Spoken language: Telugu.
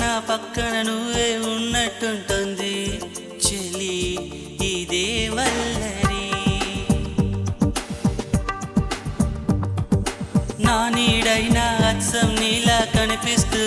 నా పక్కన నువ్వే ఉన్నట్టుంటుంది చెలి ఇదే వల్లరి నా నీడైనా అచ్చం నీలా కనిపిస్తూ